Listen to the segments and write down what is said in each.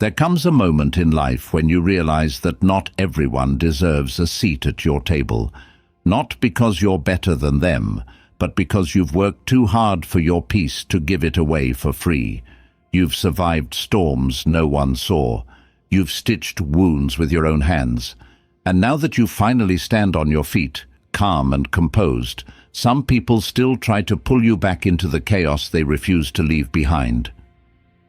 There comes a moment in life when you realize that not everyone deserves a seat at your table, not because you're better than them, but because you've worked too hard for your peace to give it away for free. You've survived storms no one saw. You've stitched wounds with your own hands. And now that you finally stand on your feet, calm and composed, some people still try to pull you back into the chaos they refuse to leave behind.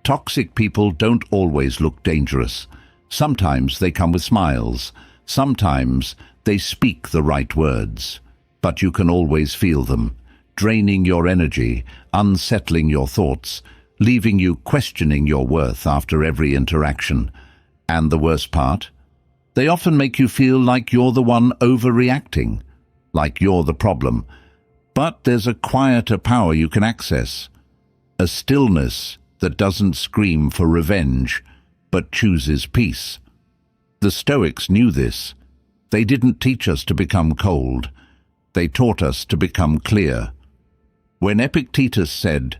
Toxic people don't always look dangerous. Sometimes they come with smiles. Sometimes they speak the right words. But you can always feel them, draining your energy, unsettling your thoughts, leaving you questioning your worth after every interaction. And the worst part? They often make you feel like you're the one overreacting, like you're the problem. But there's a quieter power you can access, a stillness that doesn't scream for revenge, but chooses peace. The Stoics knew this. They didn't teach us to become cold. They taught us to become clear. When Epictetus said,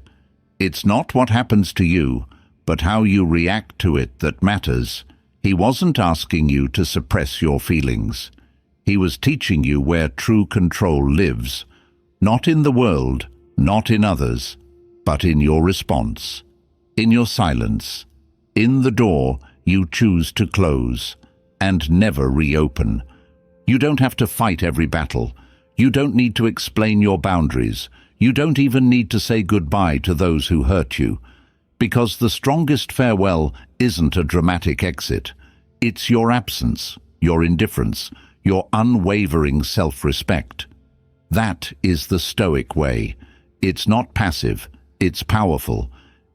"It's not what happens to you, but how you react to it that matters," he wasn't asking you to suppress your feelings. He was teaching you where true control lives, not in the world, not in others, but in your response. In your silence, in the door you choose to close and never reopen. You don't have to fight every battle. You don't need to explain your boundaries. You don't even need to say goodbye to those who hurt you. Because the strongest farewell isn't a dramatic exit. It's your absence, your indifference, your unwavering self-respect. That is the Stoic way. It's not passive, it's powerful.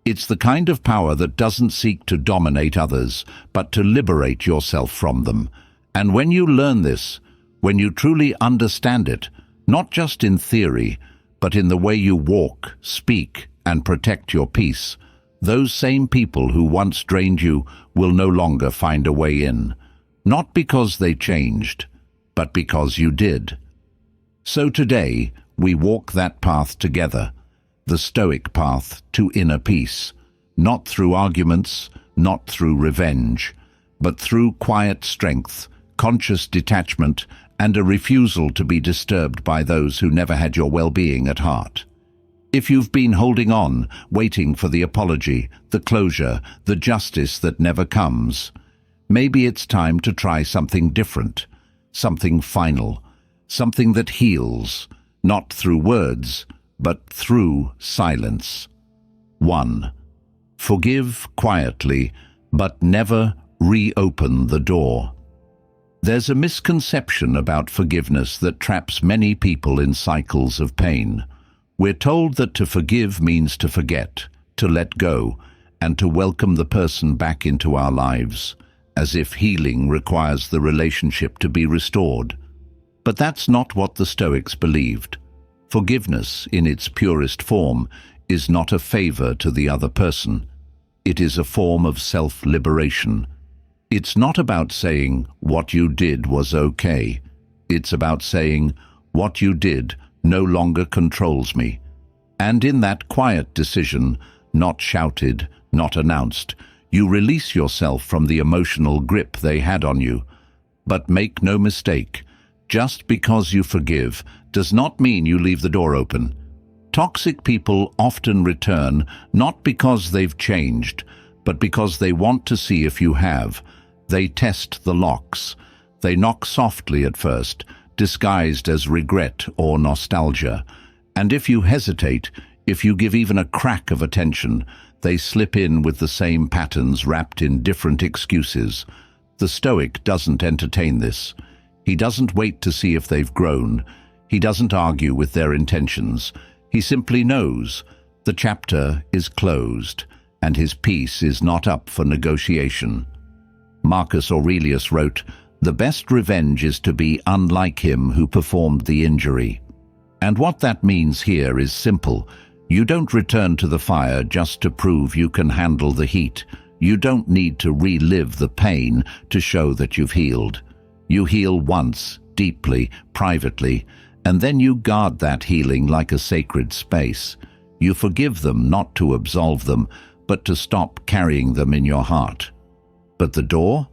It's the kind of power that doesn't seek to dominate others, but to liberate yourself from them. And when you learn this, when you truly understand it, not just in theory, but in the way you walk, speak, and protect your peace, those same people who once drained you will no longer find a way in. Not because they changed, but because you did. So today, we walk that path together. The Stoic path to inner peace, not through arguments, not through revenge, but through quiet strength, conscious detachment, and a refusal to be disturbed by those who never had your well-being at heart. If you've been holding on, waiting for the apology, the closure, the justice that never comes, maybe it's time to try something different, something final, something that heals, not through words, but through silence. 1. Forgive quietly, but never reopen the door. There's a misconception about forgiveness that traps many people in cycles of pain. We're told that to forgive means to forget, to let go, and to welcome the person back into our lives, as if healing requires the relationship to be restored. But that's not what the Stoics believed. Forgiveness, in its purest form, is not a favor to the other person. It is a form of self-liberation. It's not about saying, "What you did was okay." It's about saying, "What you did no longer controls me." And in that quiet decision, not shouted, not announced, you release yourself from the emotional grip they had on you. But make no mistake, just because you forgive does not mean you leave the door open. Toxic people often return not because they've changed, but because they want to see if you have. They test the locks. They knock softly at first, disguised as regret or nostalgia. And if you hesitate, if you give even a crack of attention, they slip in with the same patterns wrapped in different excuses. The Stoic doesn't entertain this. He doesn't wait to see if they've grown. He doesn't argue with their intentions. He simply knows the chapter is closed, and his peace is not up for negotiation. Marcus Aurelius wrote, "The best revenge is to be unlike him who performed the injury." And what that means here is simple. You don't return to the fire just to prove you can handle the heat. You don't need to relive the pain to show that you've healed. You heal once, deeply, privately, and then you guard that healing like a sacred space. You forgive them not to absolve them, but to stop carrying them in your heart. But the door?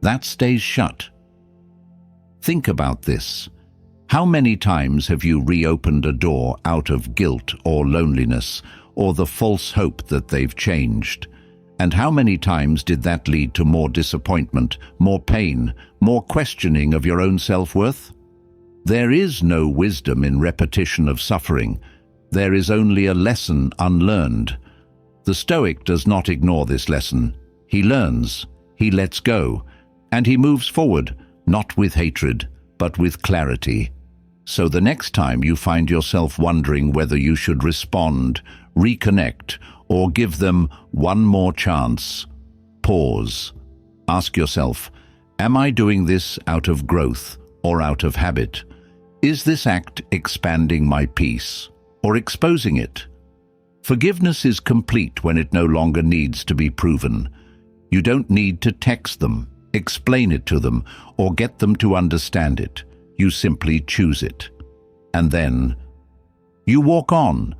That stays shut. Think about this. How many times have you reopened a door out of guilt or loneliness, or the false hope that they've changed? And how many times did that lead to more disappointment, more pain, more questioning of your own self-worth? There is no wisdom in repetition of suffering. There is only a lesson unlearned. The Stoic does not ignore this lesson. He learns, he lets go, and he moves forward, not with hatred, but with clarity. So the next time you find yourself wondering whether you should respond, reconnect, or give them one more chance, pause. Ask yourself, am I doing this out of growth or out of habit? Is this act expanding my peace or exposing it? Forgiveness is complete when it no longer needs to be proven. You don't need to text them, explain it to them, or get them to understand it. You simply choose it. And then you walk on,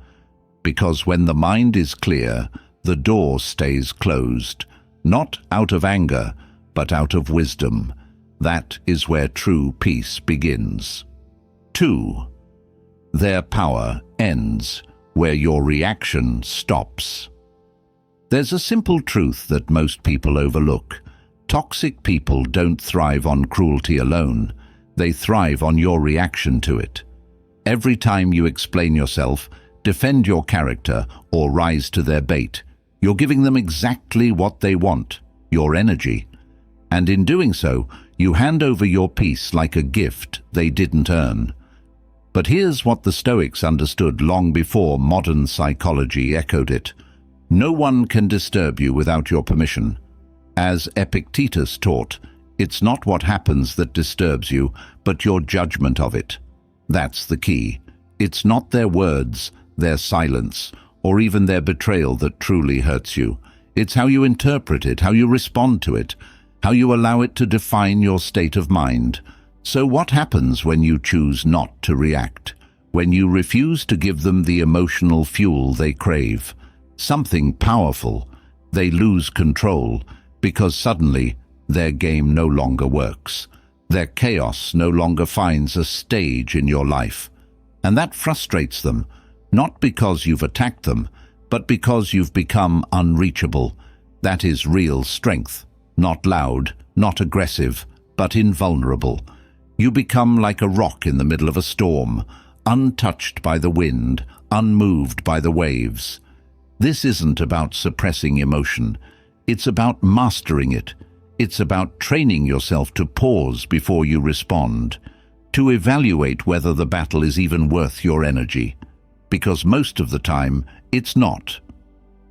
because when the mind is clear, the door stays closed, not out of anger, but out of wisdom. That is where true peace begins. 2. Their power ends where your reaction stops. There's a simple truth that most people overlook. Toxic people don't thrive on cruelty alone. They thrive on your reaction to it. Every time you explain yourself, defend your character, or rise to their bait, you're giving them exactly what they want, your energy. And in doing so, you hand over your peace like a gift they didn't earn. But here's what the Stoics understood long before modern psychology echoed it. No one can disturb you without your permission. As Epictetus taught, it's not what happens that disturbs you, but your judgment of it. That's the key. It's not their words, their silence, or even their betrayal that truly hurts you. It's how you interpret it, how you respond to it, how you allow it to define your state of mind. So what happens when you choose not to react? When you refuse to give them the emotional fuel they crave? Something powerful. They lose control, because suddenly their game no longer works. Their chaos no longer finds a stage in your life. And that frustrates them, not because you've attacked them, but because you've become unreachable. That is real strength, not loud, not aggressive, but invulnerable. You become like a rock in the middle of a storm, untouched by the wind, unmoved by the waves. This isn't about suppressing emotion. It's about mastering it. It's about training yourself to pause before you respond, to evaluate whether the battle is even worth your energy. Because most of the time, it's not.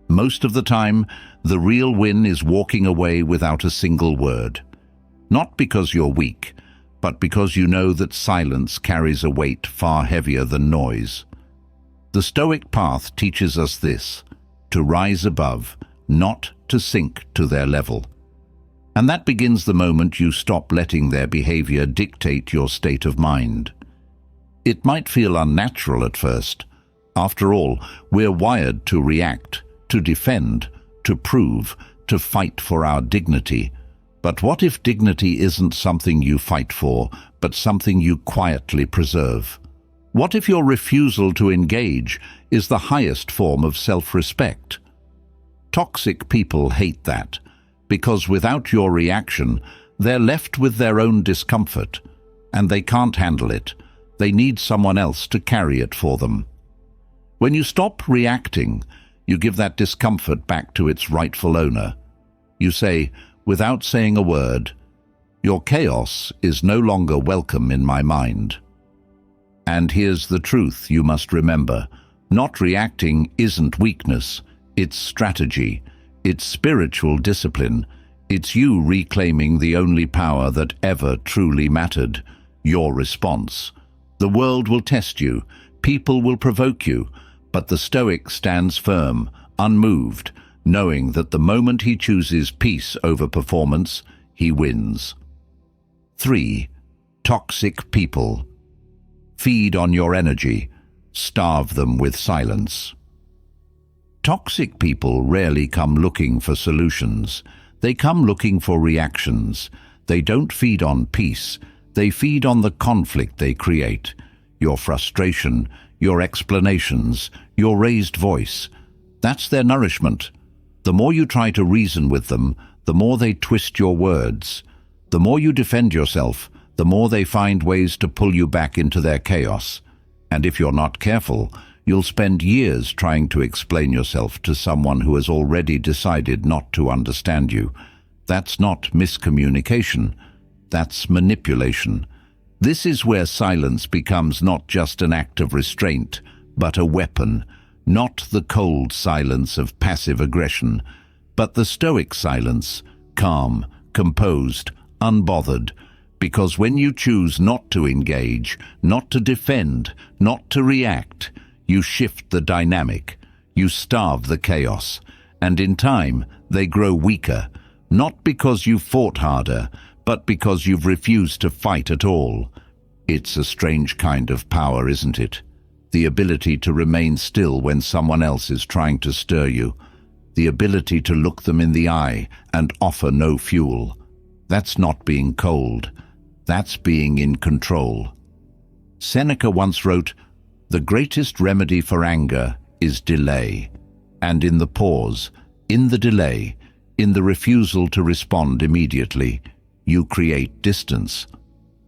Most of the time, the real win is walking away without a single word. Not because you're weak, but because you know that silence carries a weight far heavier than noise. The Stoic path teaches us this: to rise above, not to sink to their level. And that begins the moment you stop letting their behavior dictate your state of mind. It might feel unnatural at first. After all, we're wired to react, to defend, to prove, to fight for our dignity. But what if dignity isn't something you fight for, but something you quietly preserve? What if your refusal to engage is the highest form of self-respect? Toxic people hate that, because without your reaction, they're left with their own discomfort, and they can't handle it. They need someone else to carry it for them. When you stop reacting, you give that discomfort back to its rightful owner. You say, without saying a word, "Your chaos is no longer welcome in my mind." And here's the truth you must remember. Not reacting isn't weakness, it's strategy, it's spiritual discipline, it's you reclaiming the only power that ever truly mattered, your response. The world will test you, people will provoke you, but the Stoic stands firm, unmoved, knowing that the moment he chooses peace over performance, he wins. 3. Toxic people. Feed on your energy, starve them with silence. Toxic people rarely come looking for solutions. They come looking for reactions. They don't feed on peace. They feed on the conflict they create. Your frustration, your explanations, your raised voice. That's their nourishment. The more you try to reason with them, the more they twist your words. The more you defend yourself, the more they find ways to pull you back into their chaos. And if you're not careful, you'll spend years trying to explain yourself to someone who has already decided not to understand you. That's not miscommunication. That's manipulation. This is where silence becomes not just an act of restraint, but a weapon. Not the cold silence of passive aggression, but the Stoic silence, calm, composed, unbothered. Because when you choose not to engage, not to defend, not to react, you shift the dynamic, you starve the chaos, and in time they grow weaker, not because you've fought harder, but because you've refused to fight at all. It's a strange kind of power, isn't it? The ability to remain still when someone else is trying to stir you. The ability to look them in the eye and offer no fuel. That's not being cold. That's being in control. Seneca once wrote, "The greatest remedy for anger is delay." And in the pause, in the delay, in the refusal to respond immediately, you create distance.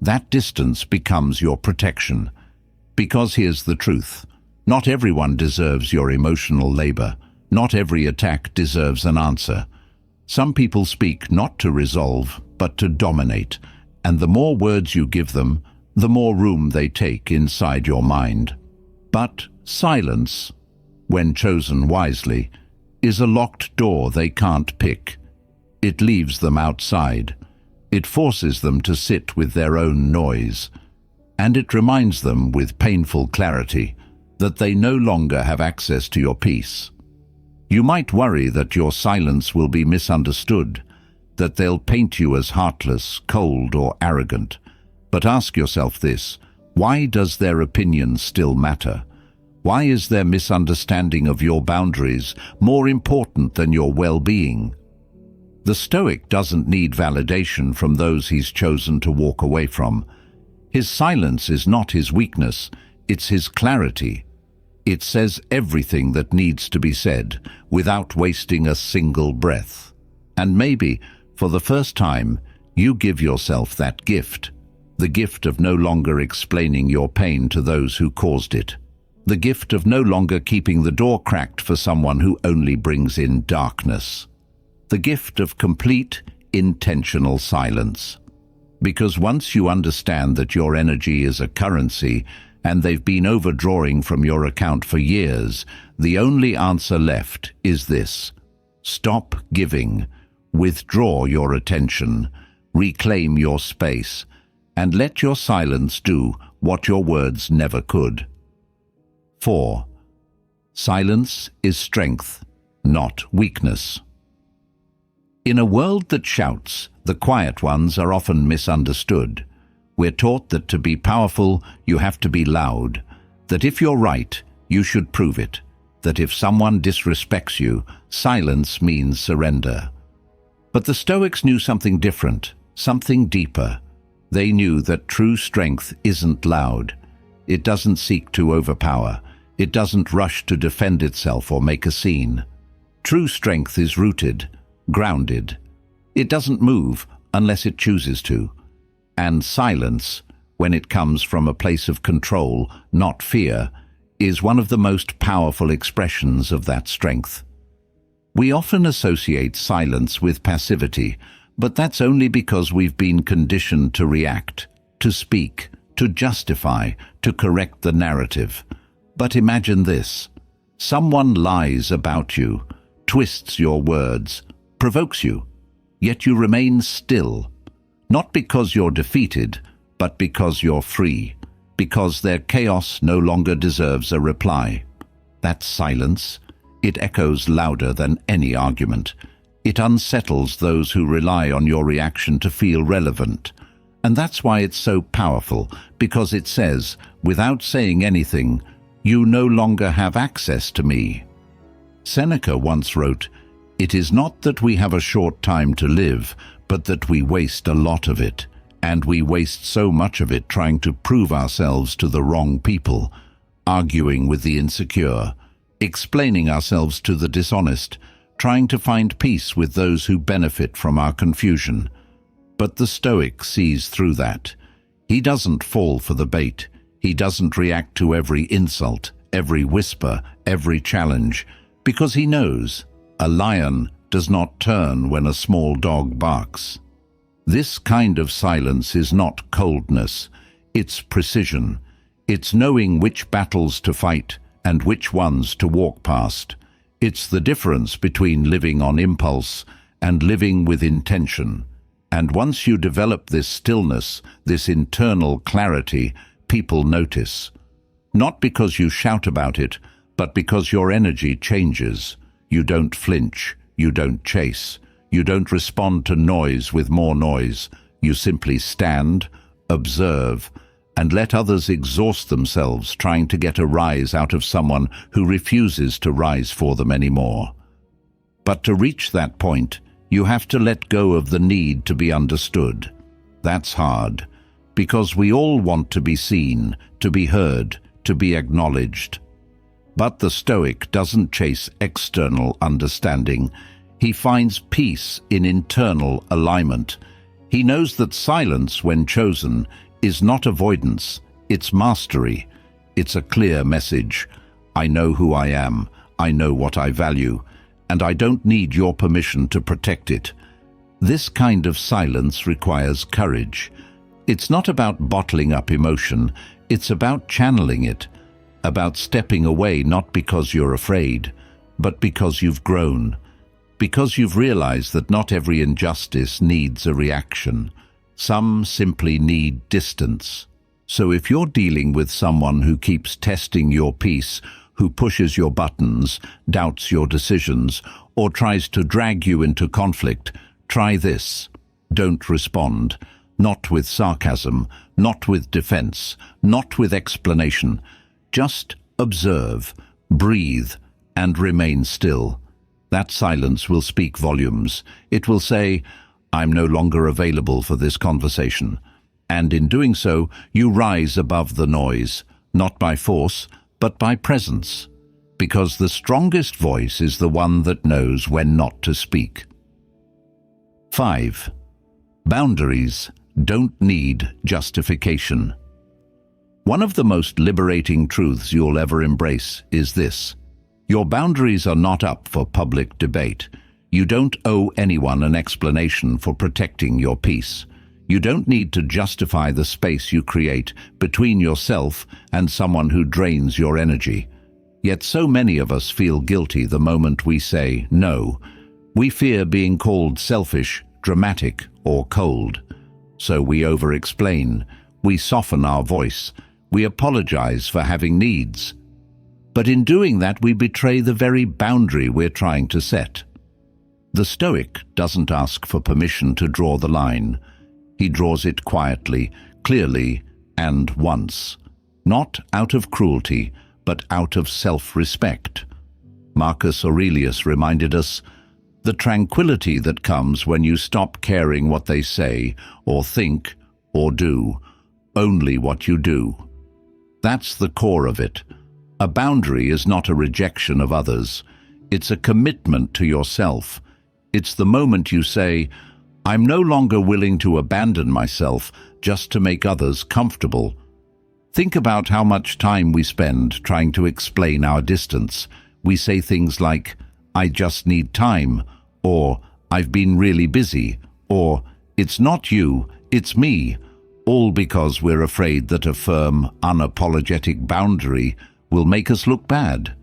That distance becomes your protection. Because here's the truth. Not everyone deserves your emotional labor. Not every attack deserves an answer. Some people speak not to resolve, but to dominate. And the more words you give them, the more room they take inside your mind. But silence, when chosen wisely, is a locked door they can't pick. It leaves them outside. It forces them to sit with their own noise. And it reminds them with painful clarity that they no longer have access to your peace. You might worry that your silence will be misunderstood, that they'll paint you as heartless, cold, or arrogant. But ask yourself this: why does their opinion still matter? Why is their misunderstanding of your boundaries more important than your well-being? The Stoic doesn't need validation from those he's chosen to walk away from. His silence is not his weakness, it's his clarity. It says everything that needs to be said, without wasting a single breath. And maybe, for the first time, you give yourself that gift. The gift of no longer explaining your pain to those who caused it. The gift of no longer keeping the door cracked for someone who only brings in darkness. The gift of complete, intentional silence. Because once you understand that your energy is a currency and they've been overdrawing from your account for years, the only answer left is this: stop giving, withdraw your attention, reclaim your space, and let your silence do what your words never could. 4. Silence is strength, not weakness. In a world that shouts, the quiet ones are often misunderstood. We're taught that to be powerful, you have to be loud, that if you're right, you should prove it, that if someone disrespects you, silence means surrender. But the Stoics knew something different, something deeper. They knew that true strength isn't loud. It doesn't seek to overpower. It doesn't rush to defend itself or make a scene. True strength is rooted, grounded. It doesn't move unless it chooses to. And silence, when it comes from a place of control, not fear, is one of the most powerful expressions of that strength. We often associate silence with passivity, but that's only because we've been conditioned to react, to speak, to justify, to correct the narrative. But imagine this: someone lies about you, twists your words, provokes you, yet you remain still. Not because you're defeated, but because you're free, because their chaos no longer deserves a reply. That silence, it echoes louder than any argument. It unsettles those who rely on your reaction to feel relevant. And that's why it's so powerful, because it says, without saying anything, you no longer have access to me. Seneca once wrote, It is not that we have a short time to live, but that we waste a lot of it. And we waste so much of it trying to prove ourselves to the wrong people, arguing with the insecure, explaining ourselves to the dishonest, trying to find peace with those who benefit from our confusion. But the Stoic sees through that. He doesn't fall for the bait. He doesn't react to every insult, every whisper, every challenge, because he knows a lion does not turn when a small dog barks. This kind of silence is not coldness, it's precision. It's knowing which battles to fight and which ones to walk past. It's the difference between living on impulse and living with intention. And once you develop this stillness, this internal clarity, people notice. Not because you shout about it, but because your energy changes. You don't flinch, you don't chase. You don't respond to noise with more noise. You simply stand, observe, and let others exhaust themselves trying to get a rise out of someone who refuses to rise for them anymore. But to reach that point, you have to let go of the need to be understood. That's hard, because we all want to be seen, to be heard, to be acknowledged. But the Stoic doesn't chase external understanding. He finds peace in internal alignment. He knows that silence, when chosen, is not avoidance, it's mastery. It's a clear message. I know who I am, I know what I value, and I don't need your permission to protect it. This kind of silence requires courage. It's not about bottling up emotion, it's about channeling it, about stepping away not because you're afraid, but because you've grown. Because you've realized that not every injustice needs a reaction. Some simply need distance. So if you're dealing with someone who keeps testing your peace, who pushes your buttons, doubts your decisions, or tries to drag you into conflict, try this. Don't respond. Not with sarcasm, not with defense, not with explanation. Just observe, breathe, and remain still. That silence will speak volumes. It will say, I'm no longer available for this conversation. And in doing so, you rise above the noise, not by force, but by presence. Because the strongest voice is the one that knows when not to speak. 5. Boundaries don't need justification. One of the most liberating truths you'll ever embrace is this. Your boundaries are not up for public debate. You don't owe anyone an explanation for protecting your peace. You don't need to justify the space you create between yourself and someone who drains your energy. Yet so many of us feel guilty the moment we say no. We fear being called selfish, dramatic, or cold. So we over-explain. We soften our voice. We apologize for having needs. But in doing that, we betray the very boundary we're trying to set. The Stoic doesn't ask for permission to draw the line. He draws it quietly, clearly, and once. Not out of cruelty, but out of self-respect. Marcus Aurelius reminded us, the tranquility that comes when you stop caring what they say, or think, or do, only what you do. That's the core of it. A boundary is not a rejection of others. It's a commitment to yourself. It's the moment you say, I'm no longer willing to abandon myself just to make others comfortable. Think about how much time we spend trying to explain our distance. We say things like, I just need time, or I've been really busy, or it's not you, it's me, all because we're afraid that a firm, unapologetic boundary will make us look bad.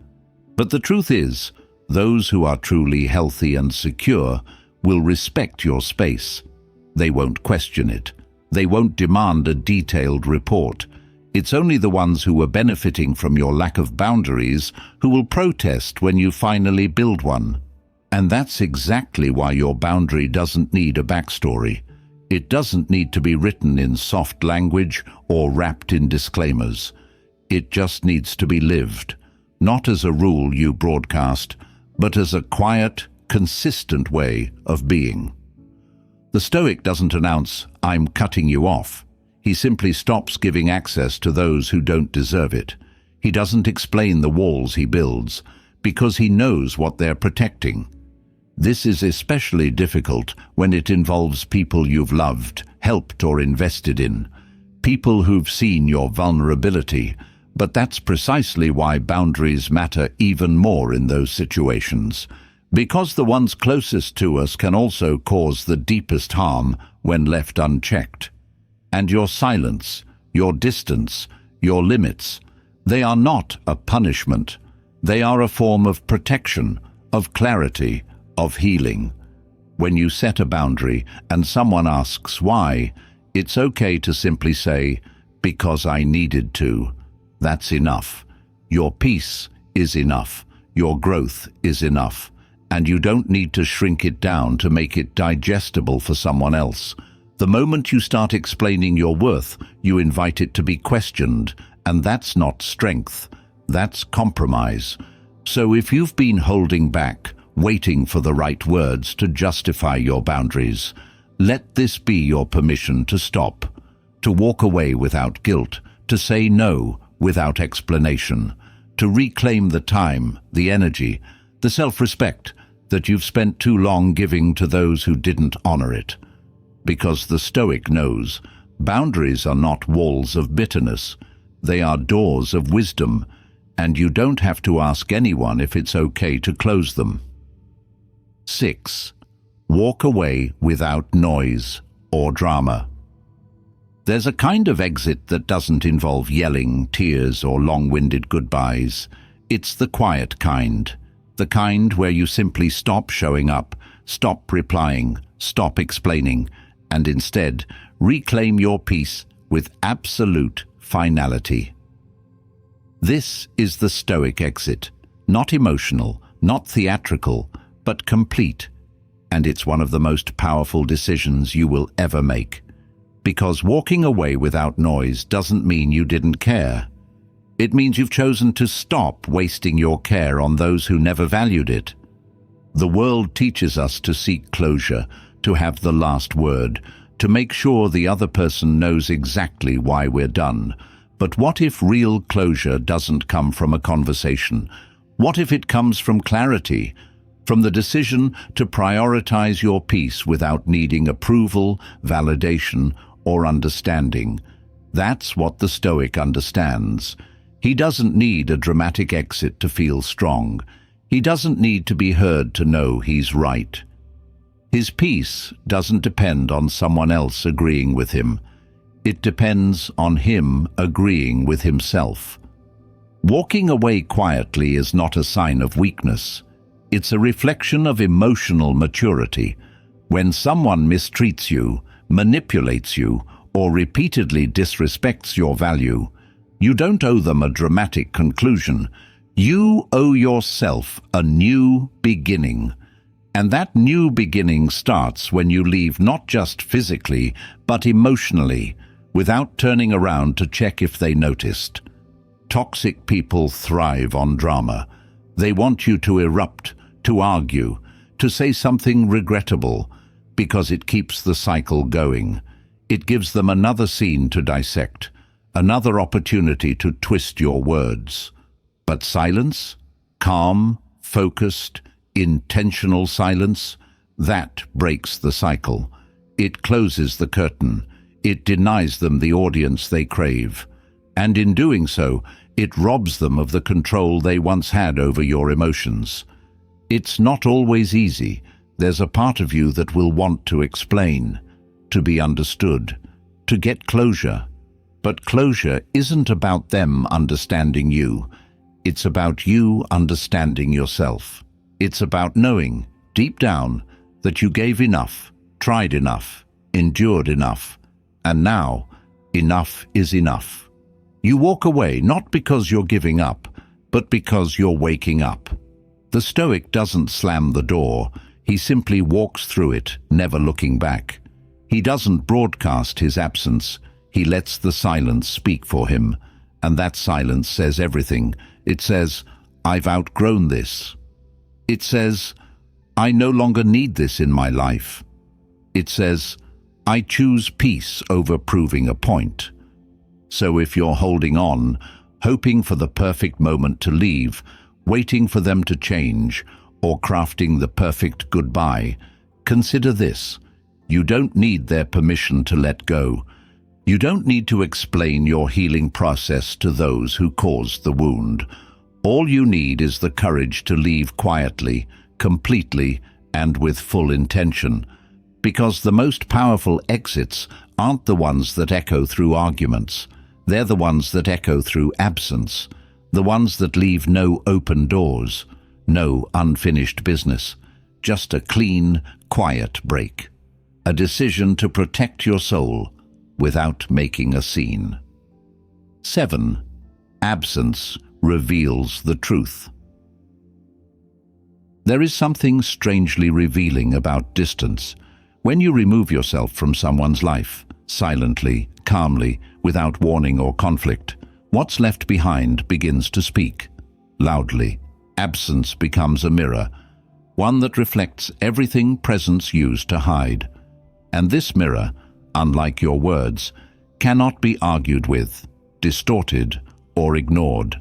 But the truth is, those who are truly healthy and secure will respect your space. They won't question it. They won't demand a detailed report. It's only the ones who are benefiting from your lack of boundaries who will protest when you finally build one. And that's exactly why your boundary doesn't need a backstory. It doesn't need to be written in soft language or wrapped in disclaimers. It just needs to be lived, not as a rule you broadcast, but as a quiet, consistent way of being. The Stoic doesn't announce, "I'm cutting you off." He simply stops giving access to those who don't deserve it. He doesn't explain the walls he builds, because he knows what they're protecting. This is especially difficult when it involves people you've loved, helped, or invested in. People who've seen your vulnerability, but that's precisely why boundaries matter even more in those situations. Because the ones closest to us can also cause the deepest harm when left unchecked. And your silence, your distance, your limits, they are not a punishment. They are a form of protection, of clarity, of healing. When you set a boundary and someone asks why, it's okay to simply say, "Because I needed to." That's enough. Your peace is enough. Your growth is enough. And you don't need to shrink it down to make it digestible for someone else. The moment you start explaining your worth, you invite it to be questioned, and that's not strength, that's compromise. So if you've been holding back, waiting for the right words to justify your boundaries, let this be your permission to stop, to walk away without guilt, to say no without explanation, to reclaim the time, the energy, the self-respect that you've spent too long giving to those who didn't honor it. Because the Stoic knows, boundaries are not walls of bitterness, they are doors of wisdom, and you don't have to ask anyone if it's okay to close them. 6. Walk away without noise or drama. There's a kind of exit that doesn't involve yelling, tears, or long-winded goodbyes. It's the quiet kind. The kind where you simply stop showing up, stop replying, stop explaining, and instead reclaim your peace with absolute finality. This is the Stoic exit, not emotional, not theatrical, but complete, and it's one of the most powerful decisions you will ever make. Because walking away without noise doesn't mean you didn't care. It means you've chosen to stop wasting your care on those who never valued it. The world teaches us to seek closure, to have the last word, to make sure the other person knows exactly why we're done. But what if real closure doesn't come from a conversation? What if it comes from clarity, from the decision to prioritize your peace without needing approval, validation, or understanding? That's what the Stoic understands. He doesn't need a dramatic exit to feel strong. He doesn't need to be heard to know he's right. His peace doesn't depend on someone else agreeing with him. It depends on him agreeing with himself. Walking away quietly is not a sign of weakness. It's a reflection of emotional maturity. When someone mistreats you, manipulates you, or repeatedly disrespects your value, you don't owe them a dramatic conclusion. You owe yourself a new beginning. And that new beginning starts when you leave not just physically, but emotionally, without turning around to check if they noticed. Toxic people thrive on drama. They want you to erupt, to argue, to say something regrettable, because it keeps the cycle going. It gives them another scene to dissect, another opportunity to twist your words. But silence, calm, focused, intentional silence, that breaks the cycle. It closes the curtain. It denies them the audience they crave. And in doing so, it robs them of the control they once had over your emotions. It's not always easy. There's a part of you that will want to explain, to be understood, to get closure. But closure isn't about them understanding you. It's about you understanding yourself. It's about knowing, deep down, that you gave enough, tried enough, endured enough, and now, enough is enough. You walk away not because you're giving up, but because you're waking up. The Stoic doesn't slam the door. He simply walks through it, never looking back. He doesn't broadcast his absence. He lets the silence speak for him. And that silence says everything. It says, "I've outgrown this." It says, I no longer need this in my life. It says, I choose peace over proving a point. So if you're holding on, hoping for the perfect moment to leave, waiting for them to change, or crafting the perfect goodbye, consider this. You don't need their permission to let go. You don't need to explain your healing process to those who caused the wound. All you need is the courage to leave quietly, completely, and with full intention. Because the most powerful exits aren't the ones that echo through arguments. They're the ones that echo through absence, the ones that leave no open doors, no unfinished business, just a clean, quiet break. A decision to protect your soul without making a scene. 7. Absence reveals the truth. There is something strangely revealing about distance. When you remove yourself from someone's life, silently, calmly, without warning or conflict, what's left behind begins to speak, loudly. Absence becomes a mirror, one that reflects everything presence used to hide. And this mirror, unlike your words, cannot be argued with, distorted, or ignored,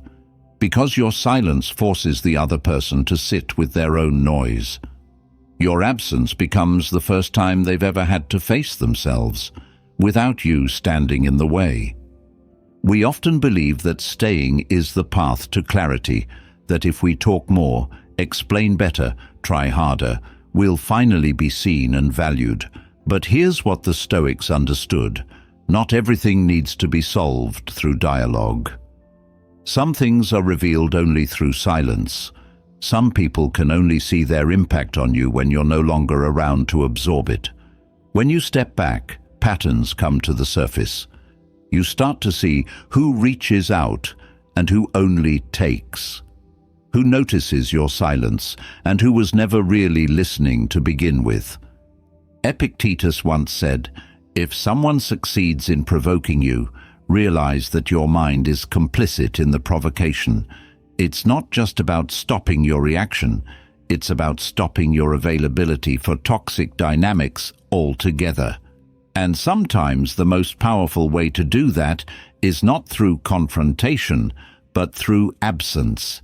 because your silence forces the other person to sit with their own noise. Your absence becomes the first time they've ever had to face themselves, without you standing in the way. We often believe that staying is the path to clarity, that if we talk more, explain better, try harder, we'll finally be seen and valued. But here's what the Stoics understood. Not everything needs to be solved through dialogue. Some things are revealed only through silence. Some people can only see their impact on you when you're no longer around to absorb it. When you step back, patterns come to the surface. You start to see who reaches out and who only takes, who notices your silence and who was never really listening to begin with. Epictetus once said, if someone succeeds in provoking you, realize that your mind is complicit in the provocation. It's not just about stopping your reaction, it's about stopping your availability for toxic dynamics altogether. And sometimes the most powerful way to do that is not through confrontation, but through absence.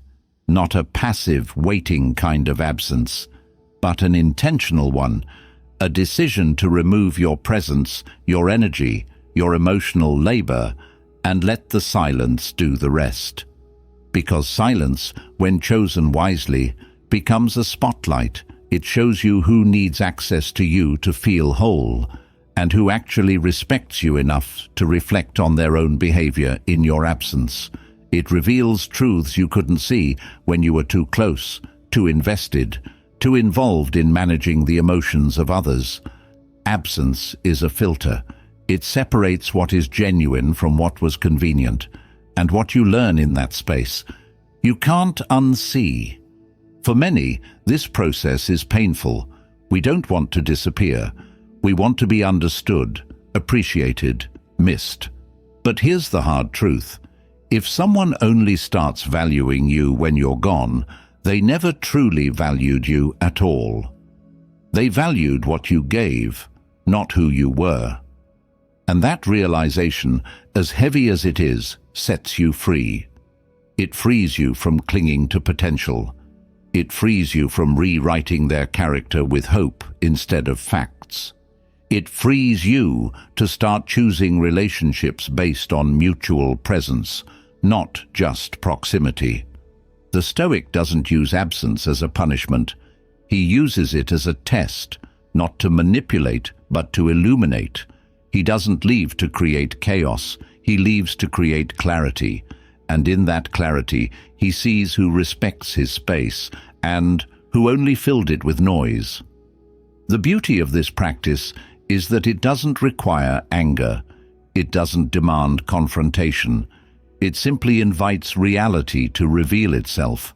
Not a passive, waiting kind of absence, but an intentional one. A decision to remove your presence, your energy, your emotional labor, and let the silence do the rest. Because silence, when chosen wisely, becomes a spotlight. It shows you who needs access to you to feel whole, and who actually respects you enough to reflect on their own behavior in your absence. It reveals truths you couldn't see when you were too close, too invested, too involved in managing the emotions of others. Absence is a filter. It separates what is genuine from what was convenient, and what you learn in that space, you can't unsee. For many, this process is painful. We don't want to disappear. We want to be understood, appreciated, missed. But here's the hard truth. If someone only starts valuing you when you're gone, they never truly valued you at all. They valued what you gave, not who you were. And that realization, as heavy as it is, sets you free. It frees you from clinging to potential. It frees you from rewriting their character with hope instead of facts. It frees you to start choosing relationships based on mutual presence, not just proximity. The Stoic doesn't use absence as a punishment. He uses it as a test, not to manipulate, but to illuminate. He doesn't leave to create chaos, he leaves to create clarity. And in that clarity, he sees who respects his space and who only filled it with noise. The beauty of this practice is that it doesn't require anger. It doesn't demand confrontation. It simply invites reality to reveal itself.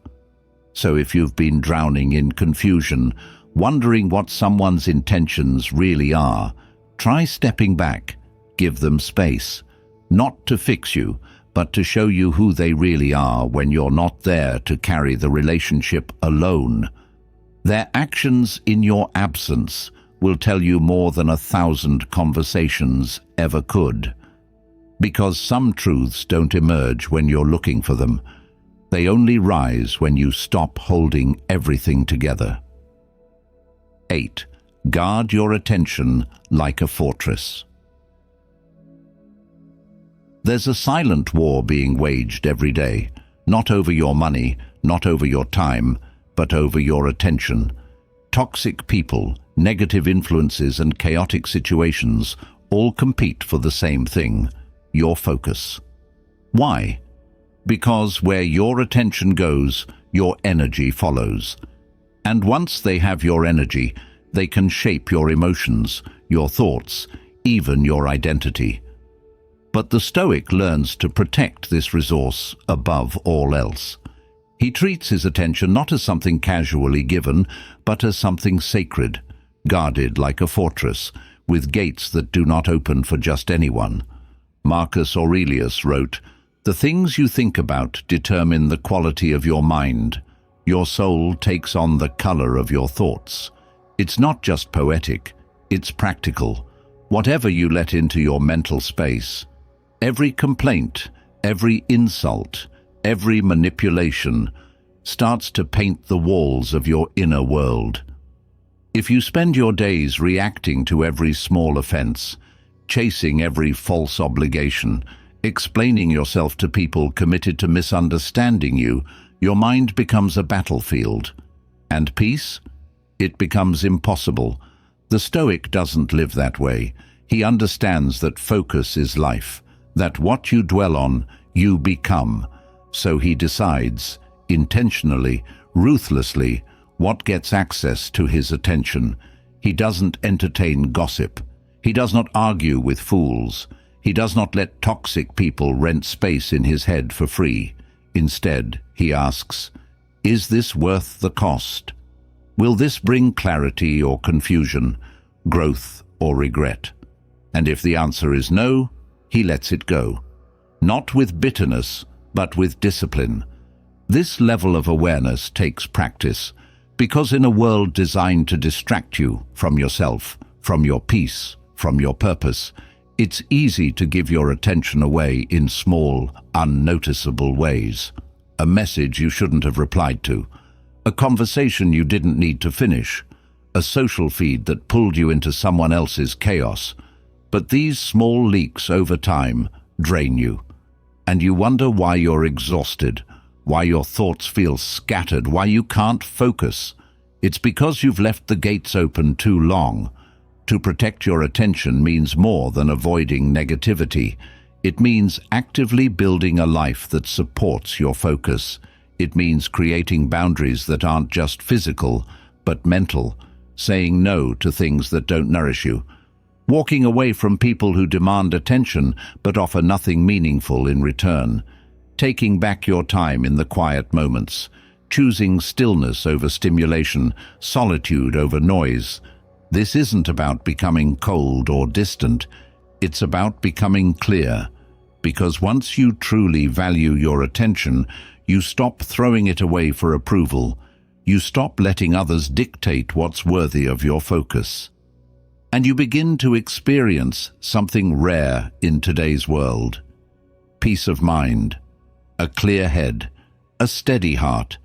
So if you've been drowning in confusion, wondering what someone's intentions really are, try stepping back. Give them space, not to fix you, but to show you who they really are when you're not there to carry the relationship alone. Their actions in your absence will tell you more than 1,000 conversations ever could. Because some truths don't emerge when you're looking for them. They only rise when you stop holding everything together. 8. Guard your attention like a fortress. There's a silent war being waged every day, not over your money, not over your time, but over your attention. Toxic people, negative influences, and chaotic situations all compete for the same thing: your focus. Why? Because where your attention goes, your energy follows. And once they have your energy, they can shape your emotions, your thoughts, even your identity. But the Stoic learns to protect this resource above all else. He treats his attention not as something casually given, but as something sacred, guarded like a fortress, with gates that do not open for just anyone. Marcus Aurelius wrote, "The things you think about determine the quality of your mind. Your soul takes on the color of your thoughts." It's not just poetic, it's practical. Whatever you let into your mental space, every complaint, every insult, every manipulation, starts to paint the walls of your inner world. If you spend your days reacting to every small offense, chasing every false obligation, explaining yourself to people committed to misunderstanding you, your mind becomes a battlefield. And peace? It becomes impossible. The Stoic doesn't live that way. He understands that focus is life, that what you dwell on, you become. So he decides, intentionally, ruthlessly, what gets access to his attention. He doesn't entertain gossip. He does not argue with fools. He does not let toxic people rent space in his head for free. Instead, he asks, is this worth the cost? Will this bring clarity or confusion, growth or regret? And if the answer is no, he lets it go. Not with bitterness, but with discipline. This level of awareness takes practice, because in a world designed to distract you from yourself, from your peace, from your purpose, it's easy to give your attention away in small, unnoticeable ways. A message you shouldn't have replied to, a conversation you didn't need to finish, a social feed that pulled you into someone else's chaos. But these small leaks over time drain you, and you wonder why you're exhausted, why your thoughts feel scattered, why you can't focus. It's because you've left the gates open too long. To protect your attention means more than avoiding negativity. It means actively building a life that supports your focus. It means creating boundaries that aren't just physical, but mental, saying no to things that don't nourish you, walking away from people who demand attention but offer nothing meaningful in return, taking back your time in the quiet moments, choosing stillness over stimulation, solitude over noise. This isn't about becoming cold or distant. It's about becoming clear, because once you truly value your attention, you stop throwing it away for approval. You stop letting others dictate what's worthy of your focus. And you begin to experience something rare in today's world: peace of mind, a clear head, a steady heart.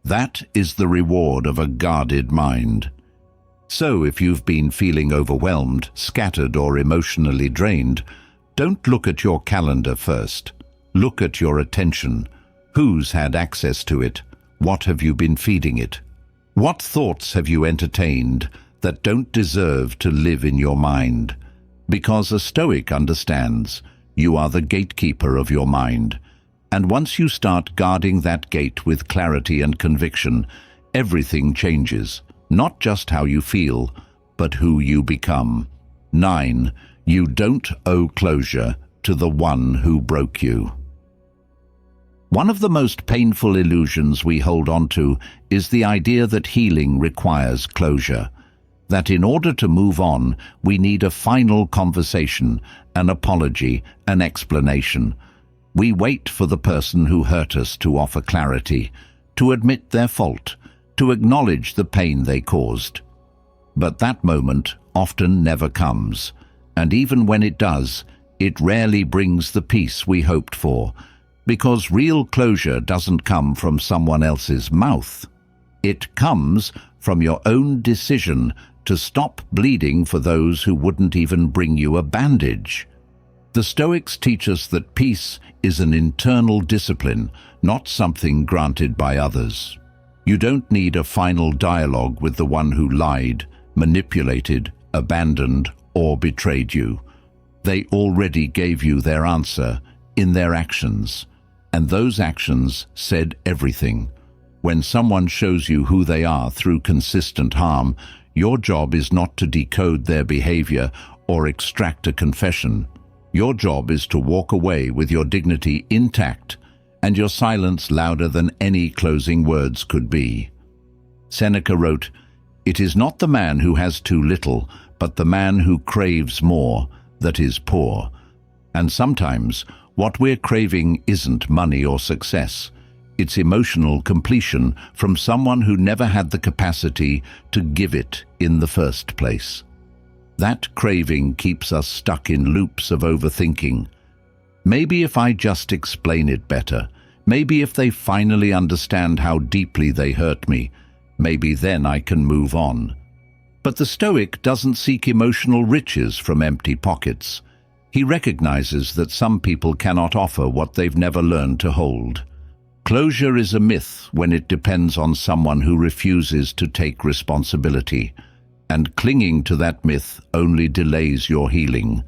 That is the reward of a guarded mind. So if you've been feeling overwhelmed, scattered, or emotionally drained, don't look at your calendar first. Look at your attention. Who's had access to it? What have you been feeding it? What thoughts have you entertained that don't deserve to live in your mind? Because a Stoic understands you are the gatekeeper of your mind. And once you start guarding that gate with clarity and conviction, everything changes. Not just how you feel, but who you become. 9. You don't owe closure to the one who broke you. One of the most painful illusions we hold on to is the idea that healing requires closure. That in order to move on, we need a final conversation, an apology, an explanation. We wait for the person who hurt us to offer clarity, to admit their fault, to acknowledge the pain they caused. But that moment often never comes, and even when it does, it rarely brings the peace we hoped for, because real closure doesn't come from someone else's mouth. It comes from your own decision to stop bleeding for those who wouldn't even bring you a bandage. The Stoics teach us that peace is an internal discipline, not something granted by others. You don't need a final dialogue with the one who lied, manipulated, abandoned, or betrayed you. They already gave you their answer in their actions, and those actions said everything. When someone shows you who they are through consistent harm, your job is not to decode their behavior or extract a confession. Your job is to walk away with your dignity intact and your silence louder than any closing words could be. Seneca wrote, "It is not the man who has too little, but the man who craves more, that is poor." And sometimes what we're craving isn't money or success. It's emotional completion from someone who never had the capacity to give it in the first place. That craving keeps us stuck in loops of overthinking. Maybe if I just explain it better, maybe if they finally understand how deeply they hurt me, maybe then I can move on. But the Stoic doesn't seek emotional riches from empty pockets. He recognizes that some people cannot offer what they've never learned to hold. Closure is a myth when it depends on someone who refuses to take responsibility, and clinging to that myth only delays your healing.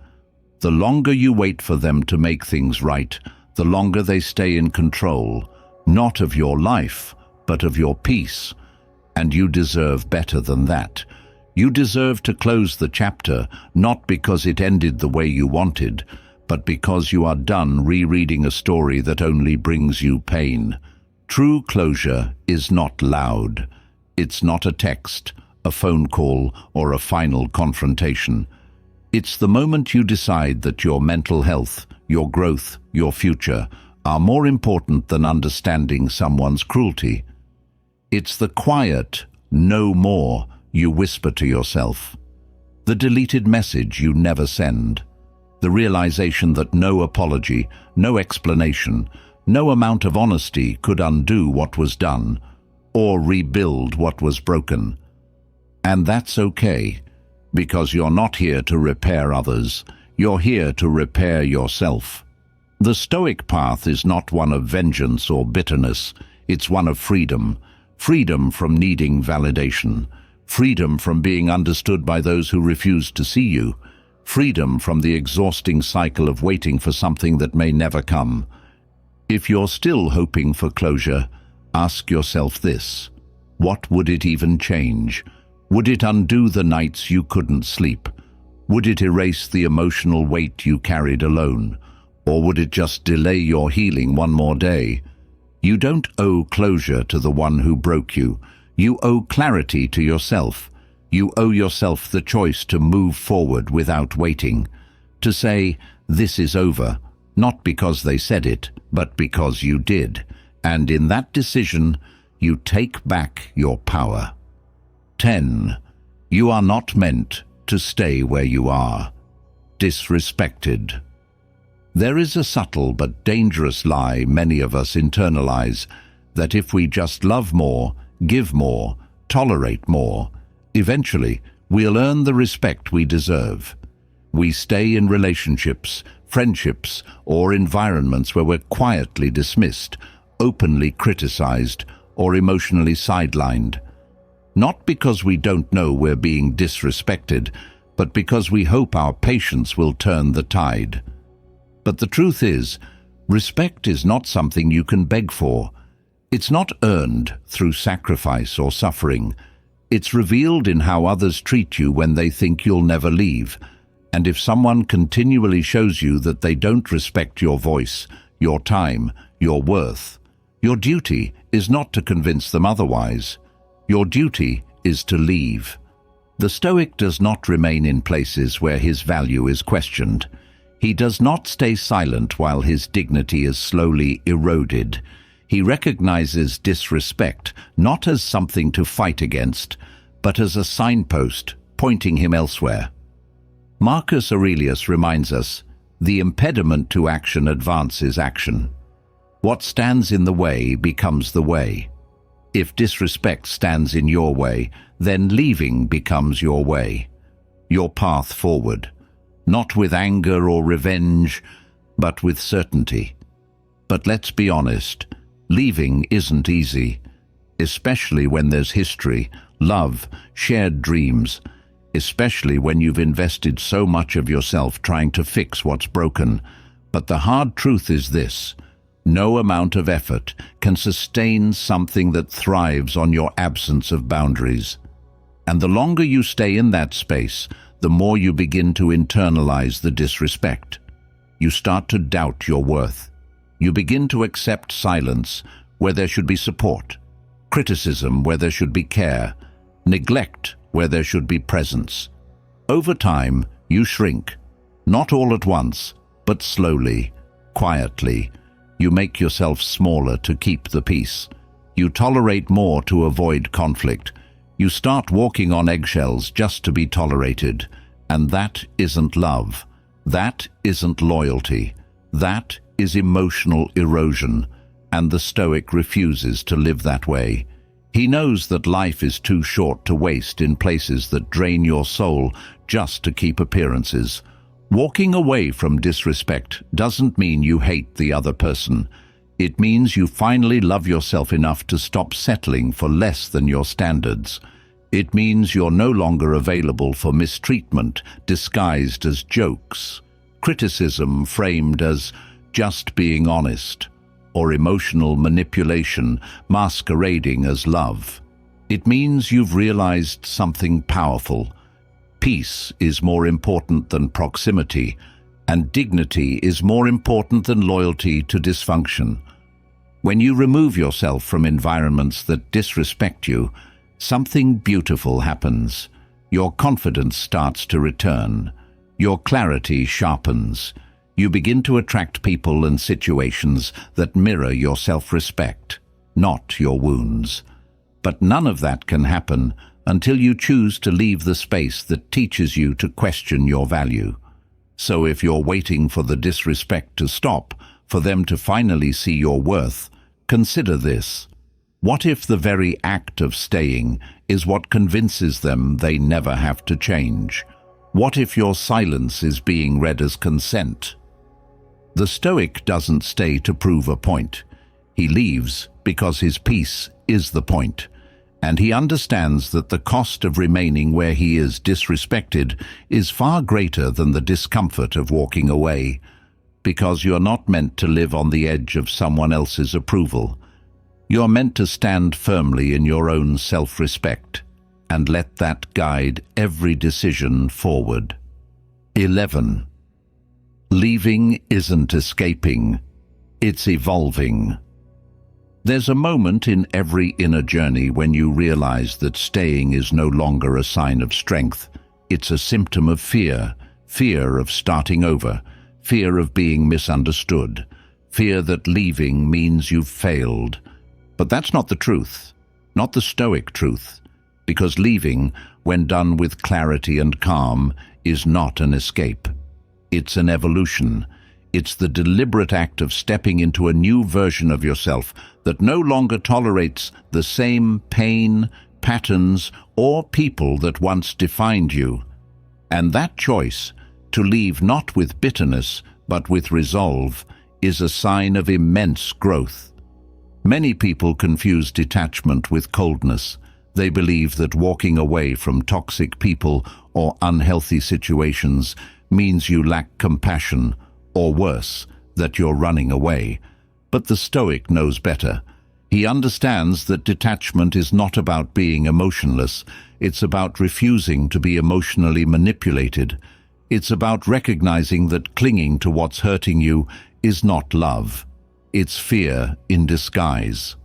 The longer you wait for them to make things right, the longer they stay in control, not of your life, but of your peace. And you deserve better than that. You deserve to close the chapter, not because it ended the way you wanted, but because you are done rereading a story that only brings you pain. True closure is not loud. It's not a text, a phone call, or a final confrontation. It's the moment you decide that your mental health, your growth, your future are more important than understanding someone's cruelty. It's the quiet, "no more," you whisper to yourself. The deleted message you never send. The realization that no apology, no explanation, no amount of honesty could undo what was done or rebuild what was broken. And that's okay, because you're not here to repair others, you're here to repair yourself. The Stoic path is not one of vengeance or bitterness, it's one of freedom. Freedom from needing validation. Freedom from being understood by those who refuse to see you. Freedom from the exhausting cycle of waiting for something that may never come. If you're still hoping for closure, ask yourself this: what would it even change? Would it undo the nights you couldn't sleep? Would it erase the emotional weight you carried alone? Or would it just delay your healing one more day? You don't owe closure to the one who broke you. You owe clarity to yourself. You owe yourself the choice to move forward without waiting. To say, "This is over," not because they said it, but because you did. And in that decision, you take back your power. 10. You are not meant to stay where you are. Disrespected. There is a subtle but dangerous lie many of us internalize, that if we just love more, give more, tolerate more, eventually we'll earn the respect we deserve. We stay in relationships, friendships, or environments where we're quietly dismissed, openly criticized, or emotionally sidelined. Not because we don't know we're being disrespected, but because we hope our patience will turn the tide. But the truth is, respect is not something you can beg for. It's not earned through sacrifice or suffering. It's revealed in how others treat you when they think you'll never leave. And if someone continually shows you that they don't respect your voice, your time, your worth, your duty is not to convince them otherwise. Your duty is to leave. The Stoic does not remain in places where his value is questioned. He does not stay silent while his dignity is slowly eroded. He recognizes disrespect not as something to fight against, but as a signpost pointing him elsewhere. Marcus Aurelius reminds us, the impediment to action advances action. What stands in the way becomes the way. If disrespect stands in your way, then leaving becomes your way, your path forward, not with anger or revenge, but with certainty. But let's be honest, leaving isn't easy, especially when there's history, love, shared dreams, especially when you've invested so much of yourself trying to fix what's broken. But the hard truth is this: no amount of effort can sustain something that thrives on your absence of boundaries. And the longer you stay in that space, the more you begin to internalize the disrespect. You start to doubt your worth. You begin to accept silence where there should be support, criticism where there should be care, neglect where there should be presence. Over time, you shrink, not all at once, but slowly, quietly. You make yourself smaller to keep the peace. You tolerate more to avoid conflict. You start walking on eggshells just to be tolerated. And that isn't love. That isn't loyalty. That is emotional erosion. And the Stoic refuses to live that way. He knows that life is too short to waste in places that drain your soul just to keep appearances. Walking away from disrespect doesn't mean you hate the other person. It means you finally love yourself enough to stop settling for less than your standards. It means you're no longer available for mistreatment disguised as jokes, criticism framed as just being honest, or emotional manipulation masquerading as love. It means you've realized something powerful. Peace is more important than proximity, and dignity is more important than loyalty to dysfunction. When you remove yourself from environments that disrespect you, something beautiful happens. Your confidence starts to return. Your clarity sharpens. You begin to attract people and situations that mirror your self-respect, not your wounds. But none of that can happen until you choose to leave the space that teaches you to question your value. So if you're waiting for the disrespect to stop, for them to finally see your worth, consider this. What if the very act of staying is what convinces them they never have to change? What if your silence is being read as consent? The Stoic doesn't stay to prove a point. He leaves because his peace is the point. And he understands that the cost of remaining where he is disrespected is far greater than the discomfort of walking away, because you're not meant to live on the edge of someone else's approval. You're meant to stand firmly in your own self-respect and let that guide every decision forward. 11. Leaving isn't escaping, it's evolving. There's a moment in every inner journey when you realize that staying is no longer a sign of strength. It's a symptom of fear, fear of starting over, fear of being misunderstood, fear that leaving means you've failed. But that's not the truth, not the Stoic truth, because leaving, when done with clarity and calm, is not an escape. It's an evolution. It's the deliberate act of stepping into a new version of yourself that no longer tolerates the same pain, patterns, or people that once defined you. And that choice, to leave not with bitterness, but with resolve, is a sign of immense growth. Many people confuse detachment with coldness. They believe that walking away from toxic people or unhealthy situations means you lack compassion, or worse, that you're running away. But the Stoic knows better. He understands that detachment is not about being emotionless. It's about refusing to be emotionally manipulated. It's about recognizing that clinging to what's hurting you is not love. It's fear in disguise.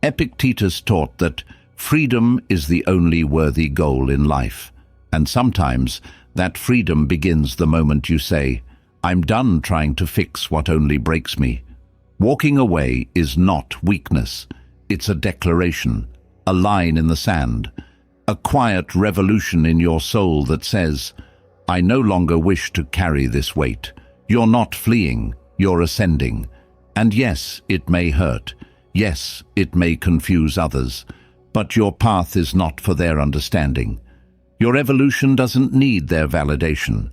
Epictetus taught that freedom is the only worthy goal in life. And sometimes that freedom begins the moment you say, "I'm done trying to fix what only breaks me." Walking away is not weakness. It's a declaration, a line in the sand, a quiet revolution in your soul that says, I no longer wish to carry this weight. You're not fleeing, you're ascending. And yes, it may hurt. Yes, it may confuse others. But your path is not for their understanding. Your evolution doesn't need their validation.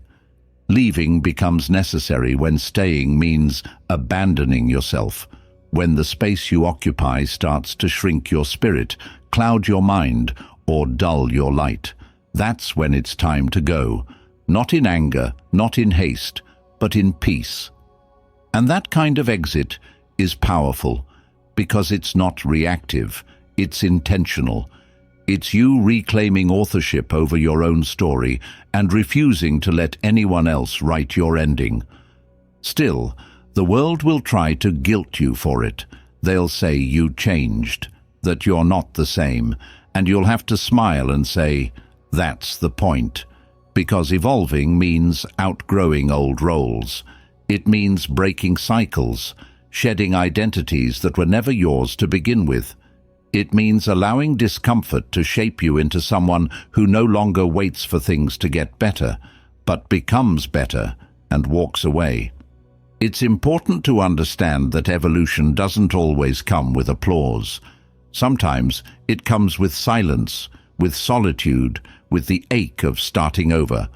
Leaving becomes necessary when staying means abandoning yourself, when the space you occupy starts to shrink your spirit, cloud your mind, or dull your light. That's when it's time to go, not in anger, not in haste, but in peace. And that kind of exit is powerful, because it's not reactive, it's intentional. It's you reclaiming authorship over your own story and refusing to let anyone else write your ending. Still, the world will try to guilt you for it. They'll say you changed, that you're not the same, and you'll have to smile and say, that's the point. Because evolving means outgrowing old roles. It means breaking cycles, shedding identities that were never yours to begin with. It means allowing discomfort to shape you into someone who no longer waits for things to get better, but becomes better and walks away. It's important to understand that evolution doesn't always come with applause. Sometimes it comes with silence, with solitude, with the ache of starting over.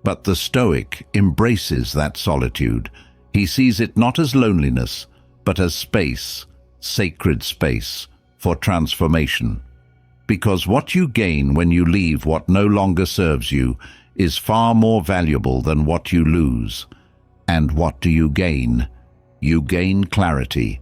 But the Stoic embraces that solitude. He sees it not as loneliness, but as space, sacred space, for transformation. Because what you gain when you leave what no longer serves you is far more valuable than what you lose. And what do you gain? You gain clarity,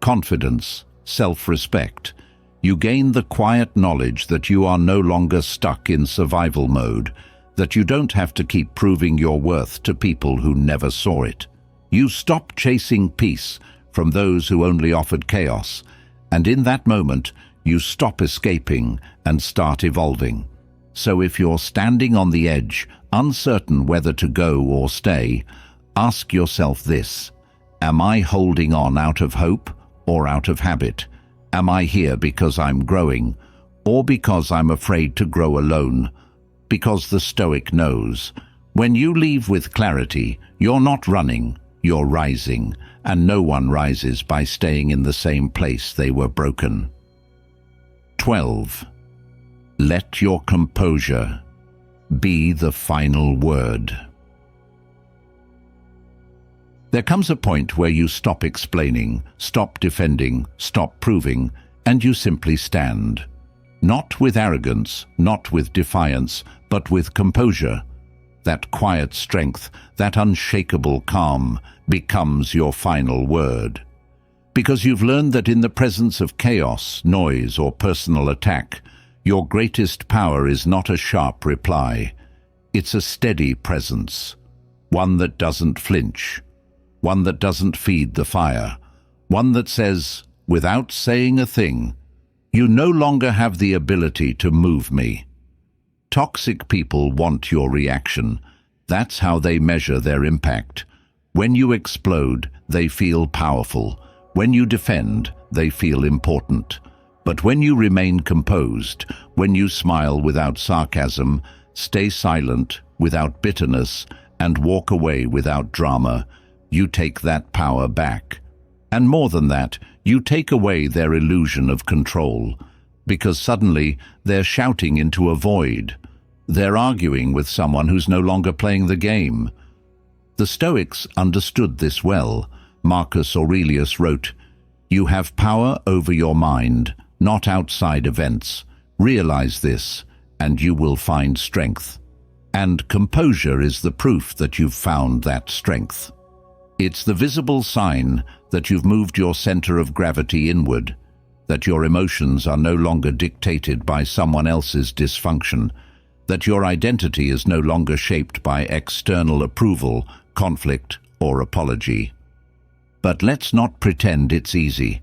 confidence, self-respect. You gain the quiet knowledge that you are no longer stuck in survival mode, that you don't have to keep proving your worth to people who never saw it. You stop chasing peace from those who only offered chaos, and in that moment, you stop escaping and start evolving. So if you're standing on the edge, uncertain whether to go or stay, ask yourself this: am I holding on out of hope or out of habit? Am I here because I'm growing, or because I'm afraid to grow alone? Because the Stoic knows, when you leave with clarity, you're not running, you're rising, and no one rises by staying in the same place they were broken. 12. Let your composure be the final word. There comes a point where you stop explaining, stop defending, stop proving, and you simply stand. Not with arrogance, not with defiance, but with composure. That quiet strength, that unshakable calm, becomes your final word. Because you've learned that in the presence of chaos, noise, or personal attack, your greatest power is not a sharp reply. It's a steady presence, one that doesn't flinch, one that doesn't feed the fire, one that says, without saying a thing, you no longer have the ability to move me. Toxic people want your reaction. That's how they measure their impact. When you explode, they feel powerful. When you defend, they feel important. But when you remain composed, when you smile without sarcasm, stay silent without bitterness, and walk away without drama, you take that power back. And more than that, you take away their illusion of control, because suddenly they're shouting into a void. They're arguing with someone who's no longer playing the game. The Stoics understood this well. Marcus Aurelius wrote, "You have power over your mind, not outside events. Realize this, and you will find strength." And composure is the proof that you've found that strength. It's the visible sign that you've moved your center of gravity inward, that your emotions are no longer dictated by someone else's dysfunction, that your identity is no longer shaped by external approval, conflict, or apology. But let's not pretend it's easy.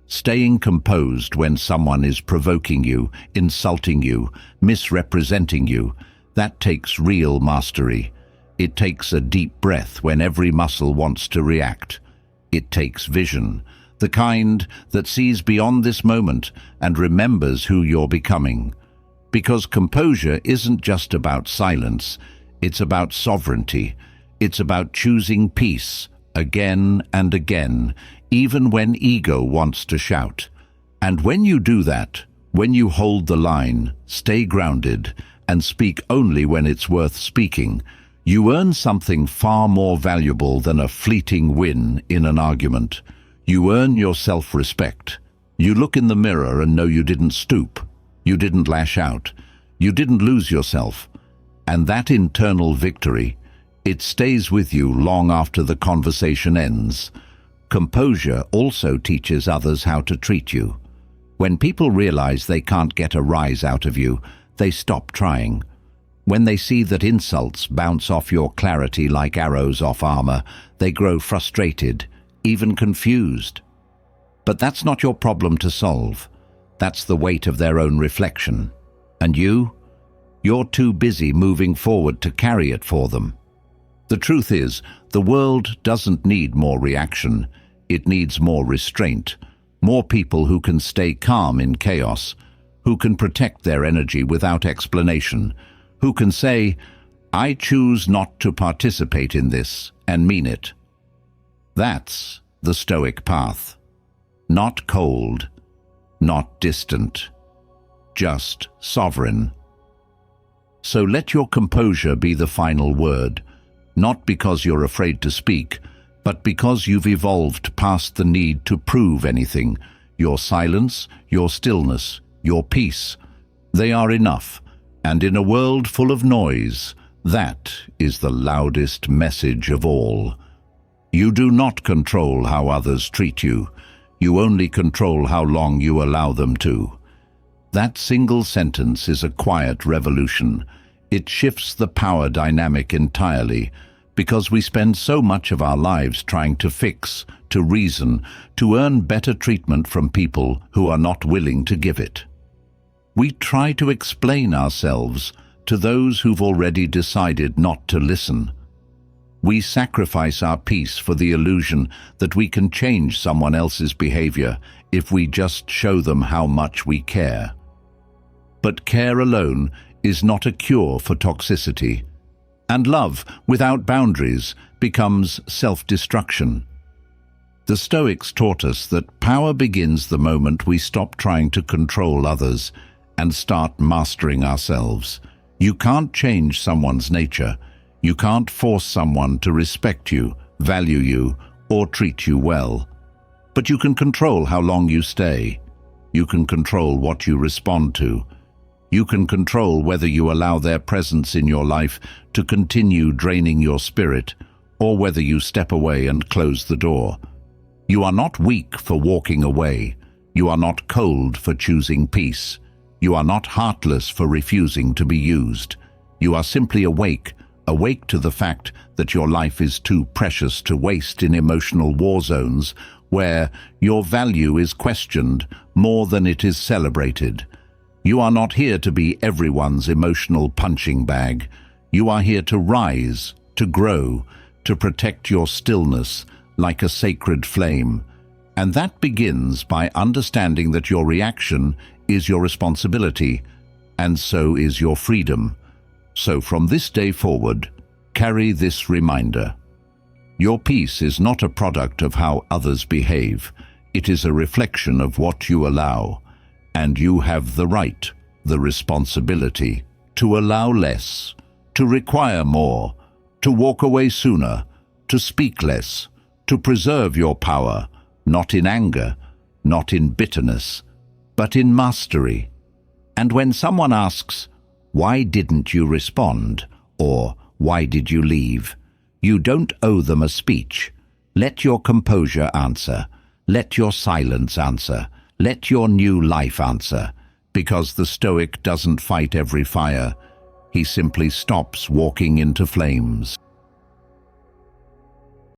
Staying composed when someone is provoking you, insulting you, misrepresenting you, that takes real mastery. It takes a deep breath when every muscle wants to react. It takes vision, the kind that sees beyond this moment and remembers who you're becoming. Because composure isn't just about silence, it's about sovereignty. It's about choosing peace again and again, even when ego wants to shout. And when you do that, when you hold the line, stay grounded, and speak only when it's worth speaking, you earn something far more valuable than a fleeting win in an argument. You earn your self-respect. You look in the mirror and know you didn't stoop. You didn't lash out. You didn't lose yourself. And that internal victory, it stays with you long after the conversation ends. Composure also teaches others how to treat you. When people realize they can't get a rise out of you, they stop trying. When they see that insults bounce off your clarity like arrows off armor, they grow frustrated, even confused. But that's not your problem to solve. That's the weight of their own reflection. And you're too busy moving forward to carry it for them. The truth is, the world doesn't need more reaction. It needs more restraint. More people who can stay calm in chaos, who can protect their energy without explanation, who can say, "I choose not to participate in this," and mean it. That's the Stoic path. Not cold, not distant, just sovereign. So let your composure be the final word, not because you're afraid to speak, but because you've evolved past the need to prove anything. Your silence, your stillness, your peace, they are enough. And in a world full of noise, that is the loudest message of all. You do not control how others treat you. You only control how long you allow them to. That single sentence is a quiet revolution. It shifts the power dynamic entirely, because we spend so much of our lives trying to fix, to reason, to earn better treatment from people who are not willing to give it. We try to explain ourselves to those who've already decided not to listen. We sacrifice our peace for the illusion that we can change someone else's behavior if we just show them how much we care. But care alone is not a cure for toxicity. And love, without boundaries, becomes self-destruction. The Stoics taught us that power begins the moment we stop trying to control others and start mastering ourselves. You can't change someone's nature. You can't force someone to respect you, value you, or treat you well. But you can control how long you stay. You can control what you respond to. You can control whether you allow their presence in your life to continue draining your spirit, or whether you step away and close the door. You are not weak for walking away. You are not cold for choosing peace. You are not heartless for refusing to be used. You are simply awake to the fact that your life is too precious to waste in emotional war zones where your value is questioned more than it is celebrated. You are not here to be everyone's emotional punching bag. You are here to rise, to grow, to protect your stillness like a sacred flame. And that begins by understanding that your reaction is your responsibility, and so is your freedom. So from this day forward, carry this reminder. Your peace is not a product of how others behave. It is a reflection of what you allow. And you have the right, the responsibility, to allow less, to require more, to walk away sooner, to speak less, to preserve your power, not in anger, not in bitterness, but in mastery. And when someone asks, "Why didn't you respond?" or "Why did you leave?" you don't owe them a speech. Let your composure answer. Let your silence answer. Let your new life answer, because the Stoic doesn't fight every fire. He simply stops walking into flames.